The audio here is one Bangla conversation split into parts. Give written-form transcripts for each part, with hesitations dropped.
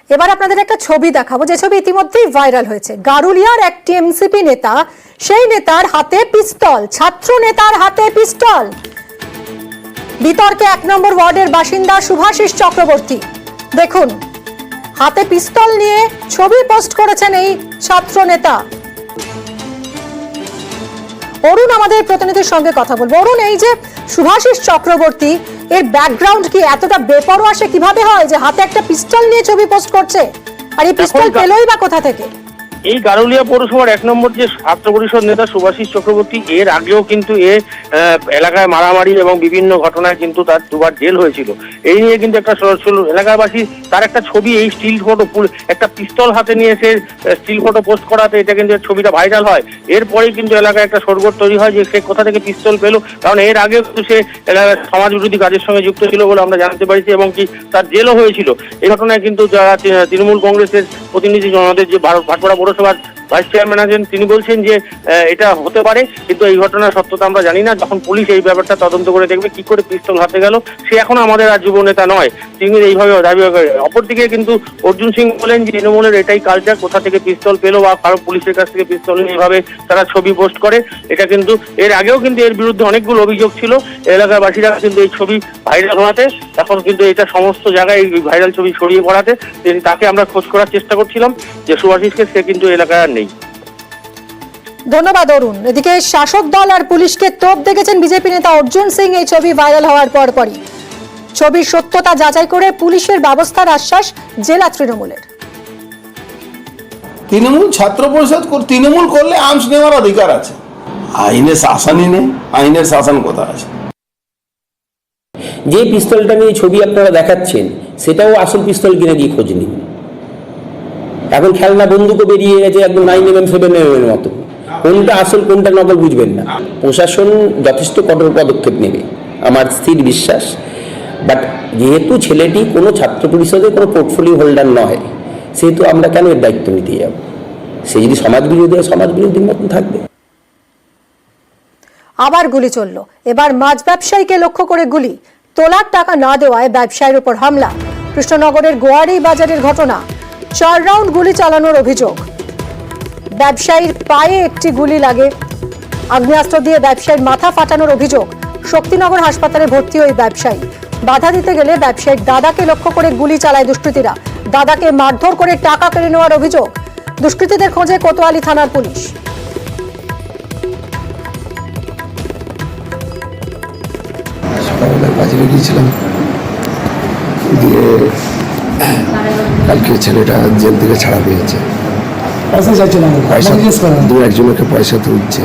এবার আপনাদের একটা ছবি দেখাবো, যে ছবি ইতিমধ্যেই ভাইরাল হয়েছে। গারুলিয়ার এক টিএমসিপি নেতা, সেই নেতার হাতে পিস্তল, ছাত্র নেতার হাতে পিস্তল। বিতর্কে 1 নম্বর ওয়ার্ডের বাসিন্দা শুভাশিস চক্রবর্তী, দেখুন হাতে পিস্তল নিয়ে ছবি পোস্ট করেছেন এই ছাত্র নেতা। অরুণ আমাদের প্রতিনিধির সঙ্গে কথা বলবো। অরুণ, এই যে শুভাশিস চক্রবর্তী, এর ব্যাকগ্রাউন্ড কি? এতটা বেপরোয়া সে কিভাবে হয় যে হাতে একটা পিস্তল নিয়ে ছবি পোস্ট করছে? আর এই পিস্তল পেলই বা কোথা থেকে? এই গারুলিয়া পৌরসভার 1 নম্বর যে ছাত্র পরিষদ নেতা শুভাশিস চক্রবর্তী, এর আগেও কিন্তু এলাকায় মারামারি এবং বিভিন্ন ঘটনায় কিন্তু তার 2বার জেল হয়েছিল। এই নিয়ে কিন্তু একটা এলাকাবাসী তার একটা ছবি, এই স্টিল ফটো, একটা পিস্তল হাতে নিয়ে সে স্টিল ফটো পোস্ট করাতে এটা কিন্তু ছবিটা ভাইরাল হয়। এরপরেই কিন্তু এলাকায় একটা সরগোল তৈরি হয় যে সে কোথা থেকে পিস্তল পেল, কারণ এর আগেও কিন্তু সে এলাকার সমাজ বিরোধী কাজের সঙ্গে যুক্ত ছিল বলে আমরা জানতে পারছি, এবং কি তার জেলও হয়েছিল। এই ঘটনায় কিন্তু যারা তৃণমূল কংগ্রেসের প্রতিনিধি, আমাদের যে ভাটপাড়া পৌরসভার ভাইস চেয়ারম্যান আছেন, তিনি বলছেন যে এটা হতে পারে, কিন্তু এই ঘটনার সত্যতা আমরা জানি না। যখন পুলিশ এই ব্যাপারটা তদন্ত করে দেখবে কি করে পিস্তল হাতে গেল, সে এখন আমাদের আর যুব নেতা নয়, তিনি এইভাবে দাবি করে। অপরদিকে কিন্তু অর্জুন সিং বলেন যে তৃণমূলের এটাই কালচার, কোথা থেকে পিস্তল পেলো বা কারো পুলিশের কাছ থেকে পিস্তল নিয়ে এইভাবে তারা ছবি পোস্ট করে। এটা কিন্তু এর আগেও কিন্তু এর বিরুদ্ধে অনেকগুলো অভিযোগ ছিল। এলাকাবাসীরা কিন্তু এই ছবি ভাইরাল হওয়াতে এখন কিন্তু এটা সমস্ত জায়গায় এই ভাইরাল ছবি ছড়িয়ে পড়াতে তাকে আমরা খোঁজ করার চেষ্টা করছিলাম যে শুভাশিসকে, সে কিন্তু এলাকায় আর নেই। ধন্যবাদ অরুণ। এদিকে শাসক দল আর পুলিশকে তোপ দেখেছেন বিজেপি নেতা অর্জুন সিং এই ছবি ভাইরাল হওয়ার পরপরই। ছবির সত্যতা যাচাই করে পুলিশের ব্যবস্থার আশ্বাস জেলা তৃণমূলের। তৃণমূল ছাত্র পরিষদ তৃণমূল করলে আর্মস নেওয়ার অধিকার আছে, আইনের শাসনই নেই। আইনের শাসন কোথায় আছে? যে পিস্তলটা নিয়ে ছবি আপনারা দেখাচ্ছেন সেটাও আসল পিস্তল কিনে দিয়ে খোঁজ নিন। এখন খেলনা বন্দুকও বেরিয়ে গেছে একদম 9mm-7mm মতো, কোনটা আসল কোনটা নকল বুঝবেন না। প্রশাসন যথেষ্ট কঠোর পদক্ষেপ নেবে আমার স্থির বিশ্বাস। বাট যেহেতু ছেলেটি কোনো ছাত্র পরিষদের কোনো পোর্টফোলিও হোল্ডার নয়, সেহেতু আমরা কেন এর দায়িত্ব নিতে যাব? সে যদি সমাজ বিরোধী হয়, সমাজ বিরোধীর মতন থাকবে। আবার গুলি চলল, এবার মাছ ব্যবসায়ীকে লক্ষ্য করে গুলি। তোলার টাকা না দেওয়ায় ব্যবসায়ীর উপর হামলা। কৃষ্ণনগরের গোয়ারি বাজারের ঘটনা। 4 রাউন্ড গুলি চালানোর অভিযোগ। ব্যবসায়ীর পায়ে একটি গুলি লাগে। আগ্নেয়াস্ত্র দিয়ে ব্যবসায়ীর মাথা ফাটানোর অভিযোগ। শক্তিনগর হাসপাতালে ভর্তি ওই ব্যবসায়ী। বাধা দিতে গেলে ব্যবসায়ীর দাদাকে লক্ষ্য করে গুলি চালায় দুষ্কৃতীরা। দাদাকে মারধর করে টাকা কেড়ে নেওয়ার অভিযোগ। দুষ্কৃতীদের খোঁজে কোতোয়ালি থানার পুলিশ। বাজারে গিয়েছিলাম, দিয়ে কালকে ছেলেটা জেল থেকে ছাড়া পেয়েছে। একজনকে পয়সা তুলছে,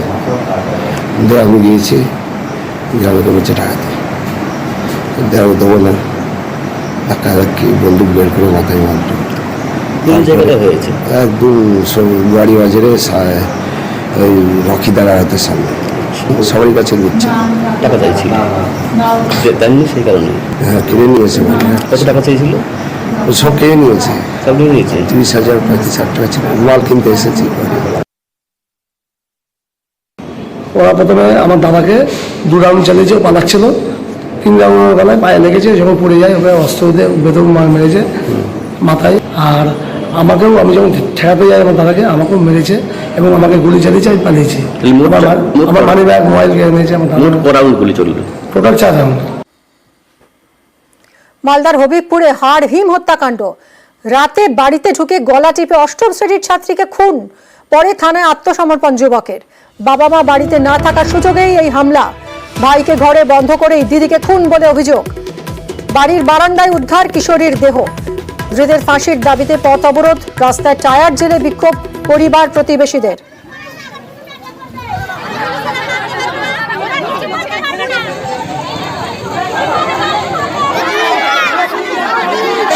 আমি গিয়েছি, গ্রামে তো বলছে টাকা দেওয়া দেবো না, ধাক্কি বন্দুক বের করে মাথায় মারল। একদম বাড়ি বাজারে ওই রকিদার হাতের সামনে সবারই কাছে নিচ্ছে। টাকা চাইছিল সেই কারণে? হ্যাঁ, কিনে নিয়েছে। কত টাকা চাইছিল? সব কিনে নিয়েছে, সব কিনে নিয়েছে। 30,000 35,000 টাকা ছিল। মাল কিনতে এসেছি। ওরা প্রথমে আমার দাদাকে 2 রাউন্ড চালিয়েছে, ও পালাচ্ছিল। 3 রাউন্ড গলায় পায়ে লেগেছে, যখন পড়ে যায় ওকে অস্ত্র দিয়ে বেদম মেরেছে মাথায়। আর আমাকেও, আমি যখন ঠেকাতে যাই আমার দাদাকে, আমাকেও মেরেছে এবং আমাকে গুলি চালিয়েছে, আমি পালিয়েছি। আমার মানি ব্যাগ, মোবাইল কেড়ে নিয়েছে আমার দাদা। গুলি চলল টোটাল 4 রাউন্ড। মালদার হবিবপুরে হাড় হিম হত্যাকাণ্ড। রাতে বাড়িতে ঢুকে গলা টিপে 8ম শ্রেণীর ছাত্রীকে খুন, পরে থানায় আত্মসমর্পণ যুবকের। বাবা মা বাড়িতে না থাকার সুযোগেই এই হামলা। ভাইকে ঘরে বন্ধ করেই দিদিকে খুন বলে অভিযোগ। বাড়ির বারান্দায় উদ্ধার কিশোরীর দেহ। ধৃতের ফাঁসির দাবিতে পথ অবরোধ, রাস্তায় টায়ার জেলে বিক্ষোভ পরিবার প্রতিবেশীদের।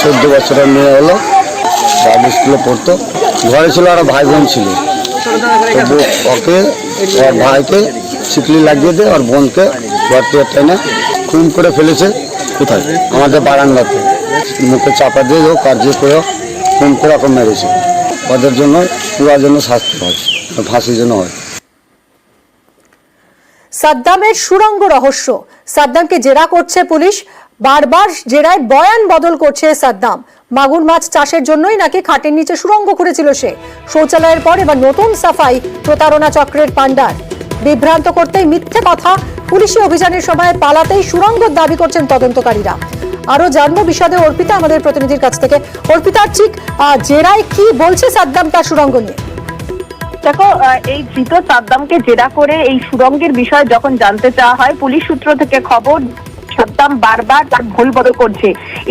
14 বছরের মেয়ে হলো, বাবু স্কুলে পড়তো, ঘরে ছিল আর ভাই বোন ছিল। ওকে, ওর ভাইকে শিকলি লাগিয়ে দিয়ে ওর বোনকে ঘর থেকে টেনে খুন করে ফেলেছে। কোথায়? আমাদের বারান্দাতে। মুখে চাপা দিয়ে হোক আর যে করে খুন করে ওকে মেরেছে। ওদের জন্য পুরার জন্য শাস্তি হয়, ফাঁসির জন্য হয়। সাদ্দামের সুড়ঙ্গ রহস্য। সাদ্দামকে জেরা করছে পুলিশ। বারবার জেরায় বয়ান বদল করছে সাদ্দাম। মাগুর মাছ চাষের জন্যই নাকি খাটের নিচে সুড়ঙ্গ করেছিল সে। শৌচালয়ের পর এবার নতুন সাফাই প্রতারণা চক্রের পাণ্ডার। বিভ্রান্ত করতেই মিথ্যে কথা, পুলিশি অভিযানের সময় পালাতেই সুড়ঙ্গের দাবি করছেন তদন্তকারীরা। আরো জানবো বিশদে অর্পিতা আমাদের প্রতিনিধির কাছ থেকে। অর্পিতা, ঠিক জেরায় কি বলছে সাদ্দাম তার সুড়ঙ্গ নিয়ে? দেখো, এই ধৃত সাদ্দামকে জেরা করে এই সুড়ঙ্গের বিষয়ে যখন জানতে চাওয়া হয়, পুলিশ সূত্র থেকে খবর সাদ্দাম বারবার তার ভুল বদল করছে।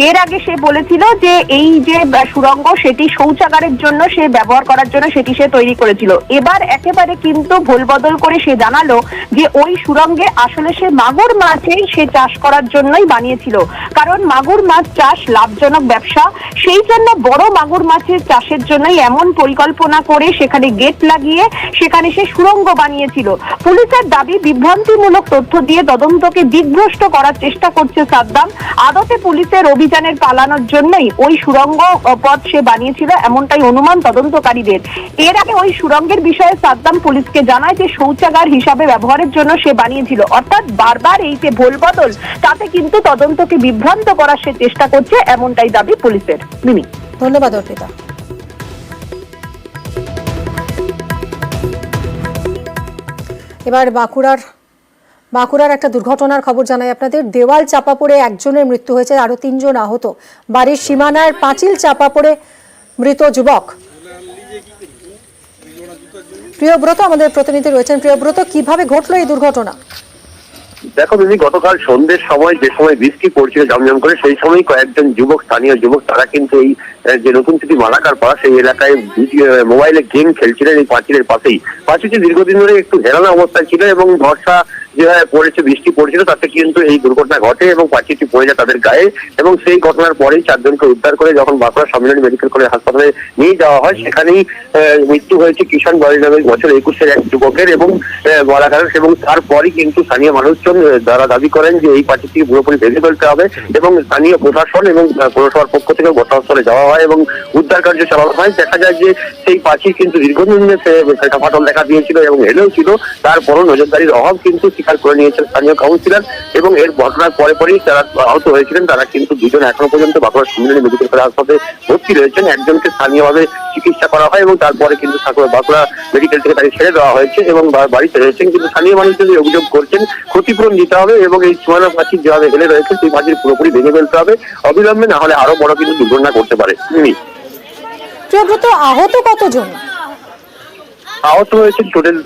এর আগে সে বলেছিল যে এই যে সুড়ঙ্গ সেটি শৌচাগারের জন্য সে ব্যবহার করার জন্য সেটি সে তৈরি করেছিল। এবার একেবারে কিন্তু ভুল বদল করে সে জানালো যে ওই সুড়ঙ্গে আসলে সে মাগুর মাছেই সে চাষ করার জন্যই বানিয়েছিল, কারণ মাগুর মাছ চাষ লাভজনক ব্যবসা। সেই জন্য বড় মাগুর মাছের চাষের জন্যই এমন পরিকল্পনা করে সেখানে গেট লাগিয়ে সেখানে সে সুড়ঙ্গ বানিয়েছিল। পুলিশের দাবি, বিভ্রান্তিমূলক তথ্য দিয়ে তদন্তকে দিগ্ভ্রষ্ট করার চেষ্টা করছে সাদ্দাম। আদতে পুলিশের অভিযানের পালানোর জন্যই ওই সুড়ঙ্গ পথ সে বানিয়েছিল, এমনটাই অনুমান তদন্তকারীদের। এর আগে ওই সুড়ঙ্গের বিষয়ে সাদ্দাম পুলিশকে জানায় যে শৌচাগার হিসাবে ব্যবহারের জন্য সে বানিয়েছিল। অর্থাৎ বারবার এই যে ভুল বদল, তাতে কিন্তু তদন্তকে বিভ্রান্ত করার সে চেষ্টা করছে, এমনটাই দাবি পুলিশের। মিমি, ধন্যবাদ অর্পিতা। এবার বাঁকুড়ার একটা দুর্ঘটনার খবর জানাই আপনাদের। দেওয়াল চাপা পড়ে একজনের মৃত্যু হয়েছে, আরো 3 জন আহত। বাড়ির সীমানার পাঁচিল চাপা পড়ে মৃত যুবক। প্রিয়ব্রত আমাদের প্রতিনিধি রয়েছেন। প্রিয়ব্রত, কিভাবে ঘটলো এই দুর্ঘটনা? দেখো দিদি, গতকাল সন্ধ্যের সময় যে সময় বৃষ্টি পড়ছিল জমজম করে, সেই সময় কয়েকজন স্থানীয় যুবক তারা কিন্তু এই যে নতুন সিটি মালাকার পাড়া সেই এলাকায় মোবাইলে গেম খেলছিলেন এই পাঁচিলের পাশেই। পাঁচিলটি দীর্ঘদিন ধরে একটু ঘেরানো অবস্থায় ছিল এবং বর্ষা যেভাবে পড়েছে, বৃষ্টি পড়ছিল, তাতে কিন্তু এই দুর্ঘটনা ঘটে এবং পাঁচিলটি পড়ে যায় তাদের গায়ে। এবং সেই ঘটনার পরেই 4 জনকে উদ্ধার করে যখন বাঁকুড়া সম্মিলনী মেডিকেল কলেজ হাসপাতালে নিয়ে যাওয়া হয়, সেখানেই মৃত্যু হয়েছে কিষাণ বাড়ি নামের বছর 21-এর এক যুবকের এবং বলাকার। এবং তারপরই কিন্তু স্থানীয় মানুষজন যারা দাবি করেন যে এই পাঁচিলটি পুরোপুরি ভেঙে ফেলতে হবে এবং স্থানীয় প্রশাসন এবং পৌরসভার পক্ষ থেকে ঘটনাস্থলে যাওয়া হয় এবং উদ্ধার কার্য চালানো হয়। দেখা যায় যে সেই পাঁচিল কিন্তু দীর্ঘদিন ফাটল দেখা দিয়েছিল এবং হেলেও ছিল, তারপরও নজরদারির অভাব কিন্তু স্বীকার করে নিয়েছেন স্থানীয় কাউন্সিলর। এবং এর ঘটনার পরেই যারা আহত হয়েছিলেন তারা কিন্তু 2 জন এখনো পর্যন্ত বাঁকুড়া সম্মিলনী মেডিকেল কলেজ হাসপাতালে ভর্তি রয়েছেন। একজনকে স্থানীয়ভাবে চিকিৎসা করা হয় এবং তারপরে কিন্তু বাঁকুড়া মেডিকেল থেকে তাকে ছেড়ে দেওয়া হয়েছে এবং বাড়িতে রয়েছেন। কিন্তু স্থানীয় মানুষজন অভিযোগ করছেন ক্ষতিপূরণ দিতে হবে এবং এই সীমানা পাঁচিল যেভাবে হেলে রয়েছে সেই পাঁচিল পুরোপুরি ভেঙে ফেলতে হবে অবিলম্বে, না হলে আরো বড় কিন্তু দুর্ঘটনা করতে পারে। প্রিয়ব্রত, আহত কতজন? আহত হয়েছেন টোটাল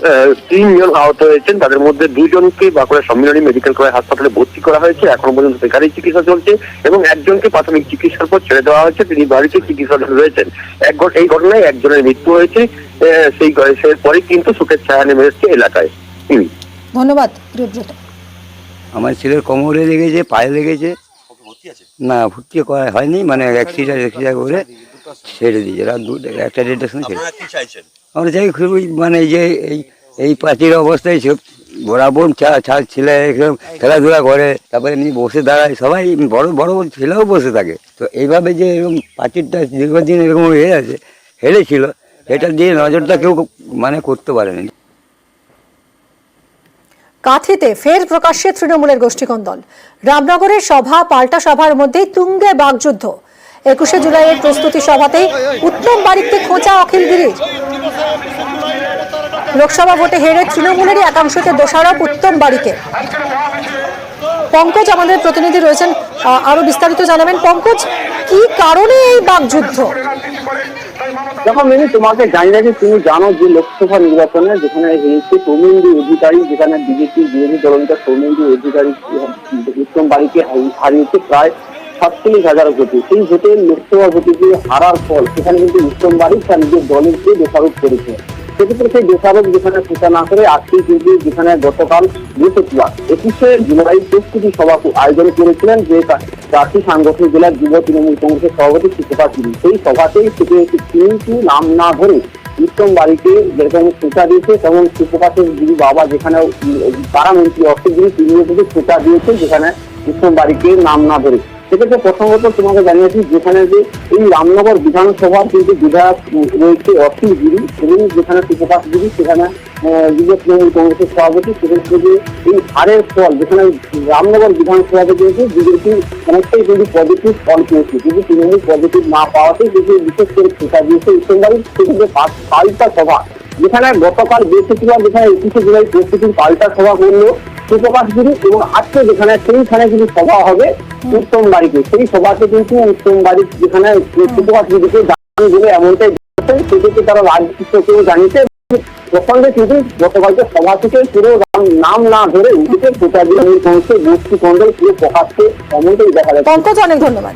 3 জন আহত হয়েছেন। তাদের মধ্যে 2 জনকে বাঁকুড়া সম্মিলনী মেডিকেল কলেজ হাসপাতালে ভর্তি করা হয়েছে, এখনো পর্যন্ত সেখানেই চিকিৎসা চলছে এবং একজনকে প্রাথমিক চিকিৎসার পর ছেড়ে দেওয়া হয়েছে, তিনি বাড়িতে চিকিৎসাধীন রয়েছেন। এই ঘটনায় একজনের মৃত্যু হয়েছে, সেই পরে কিন্তু শোকের ছায়া নেমে এসেছে এলাকায়। ধন্যবাদ প্রিয়ব্রত। আমার ছেলের কোমরে লেগেছে, পায়ে লেগেছে। না, ভর্তি করা হয়নি, মানে অ্যাক্সিডেন্ট করে ছেড়ে দিয়েছে। রাত 1-1:30টার সময় আমরা চাই খুবই, মানে যে এই পাঁচিল অবস্থায় সব বরাবর ছেলে খেলাধুলা করে, তারপরে এমনি বসে দাঁড়ায়, সবাই বড় বড় ছেলেও বসে থাকে। তো এইভাবে যে এরকম পাঁচিলটা দীর্ঘদিন এরকম হয়ে আছে, হেলেছিল, এটা দিয়ে নজরটা কেউ মানে করতে পারেনি। কাঁথিতে ফের প্রকাশ্যে তৃণমূলের গোষ্ঠীকন্দল। রামনগরের সভা পাল্টা সভার মধ্যেই তুঙ্গে বাগযুদ্ধ। 21শে জুলাইয়ের প্রস্তুতি সভাতেই উত্তম বারিককে খোঁচা অখিলগিরির। লোকসভা ভোটে হেরে তৃণমূলেরই একাংশকে দোষারোপ উত্তম বারিকে। পঙ্কজ আমাদের প্রতিনিধি রয়েছেন, আরো বিস্তারিত জানাবেন। পঙ্কজ, কি কারণে এই বাগযুদ্ধ? দেখো মিনি, তোমাকে জানি রাখি, তুমি জানো যে লোকসভা নির্বাচনে যেখানে হেরেছে সৌমেন্দু অধিকারী, যেখানে বিজেপি বিরোধী দলনেতা সৌমেন্দু অধিকারী উত্তম বারিককে হারিয়েছে প্রায় 47,000 ভোটে। সেই ভোটে লোকসভা ভোটে হারার ফল সেখানে কিন্তু উত্তম বারিক তার নিজের দলেরকে দোষারোপ করেছে। সেক্ষেত্রে সেই দোষারোপ যেখানে খোঁচা না করে আজকেই কিন্তু যেখানে গতকাল 21শে জুলাই প্রস্তুতি সভা আয়োজন করেছিলেন যে চারটি সাংগঠনিক জেলার যুব তৃণমূল কংগ্রেসের সভাপতি সুপ্রকাশ গিরি, সেই সভাতেই কিন্তু নাম না ধরে উত্তম বারিকে যেরকম খোঁচা দিয়েছে, তেমন সুপ্রকাশের গিরি বাবা যেখানে পাড়ামন্ত্রী অর্থগিরি তিনিও কিন্তু খোঁচা দিয়েছেন যেখানে উত্তম বারিকে নাম না ধরে। সেক্ষেত্রে প্রথমত তোমাকে জানিয়েছি যেখানে যে এই রামনগর বিধানসভার কিন্তু বিধায়ক রয়েছে অখিল গিরি এবং যেখানে সুপ্রকাশ গিরি সেখানে তৃণমূল কংগ্রেসের সভাপতি, সেক্ষেত্রে যে এই হারের ফল যেখানে রামনগর বিধানসভাতে কিন্তু বিজেপি অনেকটাই কিন্তু পজিটিভ ফল পেয়েছে, কিন্তু তৃণমূল পজিটিভ না পাওয়াতে কিন্তু বিশেষ করে খোঁচা দিয়েছে ইসলামবাড়ির সেক্ষেত্রে পাল্টা সভা যেখানে গতকাল বৃহস্পতিবার যেখানে 21শে জুলাই প্রস্তুতির পাল্টা সভা করলো সুপ্রকাশ গিরি এবং আজকে যেখানে সেইখানে কিন্তু সভা হবে উত্তম বাড়িতে, সেই সভাতে কিন্তু উত্তম বাড়ি যেখানে সুপ্রকাশ গিরিকে জানান বলে এমনটাই বলছেন, সেক্ষেত্রে তারা রাজনীতিকেও জানিয়েছে প্রসঙ্গে কিন্তু গতকালকে সভা থেকে পুরো নাম না ধরে উঠে খোঁচা দিয়ে পৌঁছে গোষ্ঠী কন্ডল পুরো প্রকাশকে এমনটাই দেখা যাচ্ছে। পঙ্কজ, অনেক ধন্যবাদ।